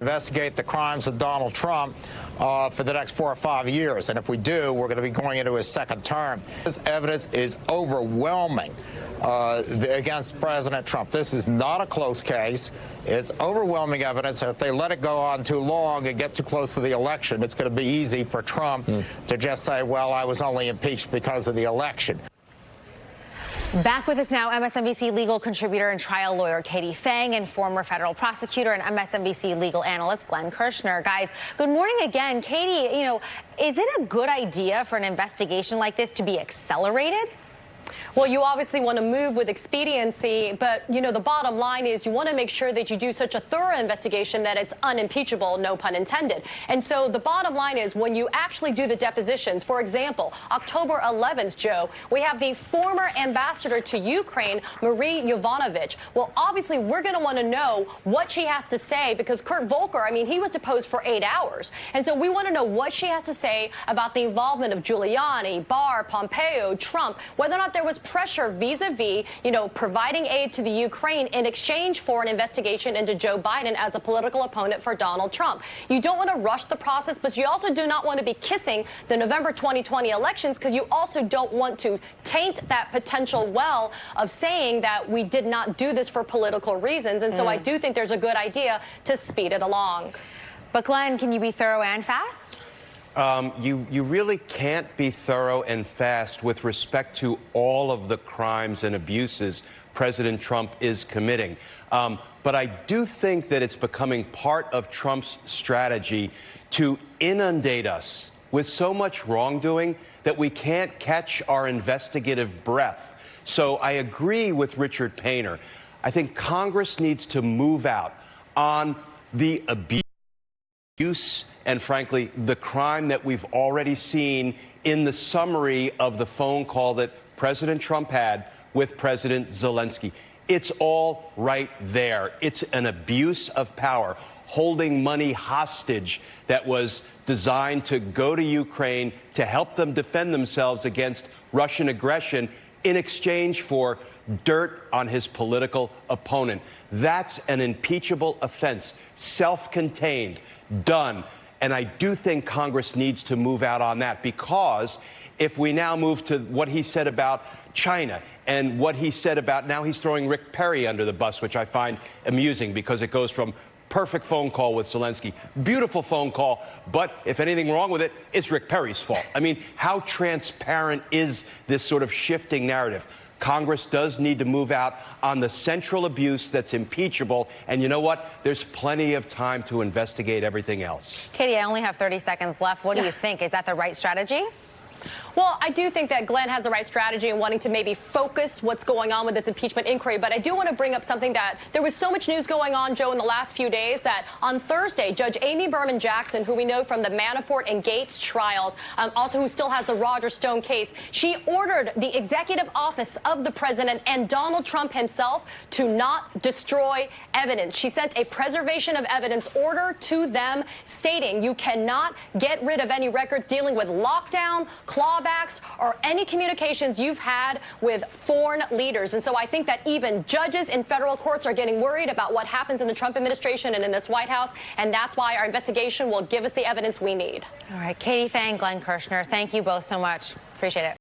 Investigate the crimes of Donald Trump for the next 4 or 5 years. And if we do, we're going to be going into his second term. This evidence is overwhelming against President Trump. This is not a close case. It's overwhelming evidence. And if they let it go on too long and get too close to the election, it's going to be easy for Trump to just say, well, I was only impeached because of the election. Back with us now, MSNBC legal contributor and trial lawyer Katie Phang and former federal prosecutor and MSNBC legal analyst Glenn Kirschner. Guys, good morning again. Katie, is it a good idea for an investigation like this to be accelerated? Well, you obviously want to move with expediency, but, the bottom line is you want to make sure that you do such a thorough investigation that it's unimpeachable, no pun intended. And so the bottom line is when you actually do the depositions, for example, October 11th, Joe, we have the former ambassador to Ukraine, Marie Yovanovitch. Well, obviously, we're going to want to know what she has to say because Kurt Volker, he was deposed for 8 hours. And so we want to know what she has to say about the involvement of Giuliani, Barr, Pompeo, Trump, whether or not there was pressure vis-a-vis, providing aid to the Ukraine in exchange for an investigation into Joe Biden as a political opponent for Donald Trump. You don't want to rush the process, but you also do not want to be kissing the November 2020 elections because you also don't want to taint that potential well of saying that we did not do this for political reasons. And so I do think there's a good idea to speed it along. But Glenn, can you be thorough and fast? You really can't be thorough and fast with respect to all of the crimes and abuses President Trump is committing. But I do think that it's becoming part of Trump's strategy to inundate us with so much wrongdoing that we can't catch our investigative breath. So I agree with Richard Painter. I think Congress needs to move out on the abuse and, frankly, the crime that we've already seen in the summary of the phone call that President Trump had with President Zelensky. It's all right there. It's an abuse of power, holding money hostage that was designed to go to Ukraine to help them defend themselves against Russian aggression in exchange for dirt on his political opponent. That's an impeachable offense, self-contained, done. And I do think Congress needs to move out on that because if we now move to what he said about China and what he said about now he's throwing Rick Perry under the bus, which I find amusing because it goes from perfect phone call with Zelensky, beautiful phone call, but if anything wrong with it, it's Rick Perry's fault. How transparent is this sort of shifting narrative? Congress does need to move out on the central abuse that's impeachable. And you know what? There's plenty of time to investigate everything else. Katie, I only have 30 seconds left. What do you think? Is that the right strategy? Well, I do think that Glenn has the right strategy in wanting to maybe focus what's going on with this impeachment inquiry. But I do want to bring up something that there was so much news going on, Joe, in the last few days that on Thursday, Judge Amy Berman Jackson, who we know from the Manafort and Gates trials, also who still has the Roger Stone case, she ordered the executive office of the president and Donald Trump himself to not destroy evidence. She sent a preservation of evidence order to them stating you cannot get rid of any records dealing with lockdown, clawbacks, or any communications you've had with foreign leaders. And so I think that even judges in federal courts are getting worried about what happens in the Trump administration and in this White House. And that's why our investigation will give us the evidence we need. All right, Katie Phang, Glenn Kirschner, thank you both so much. Appreciate it.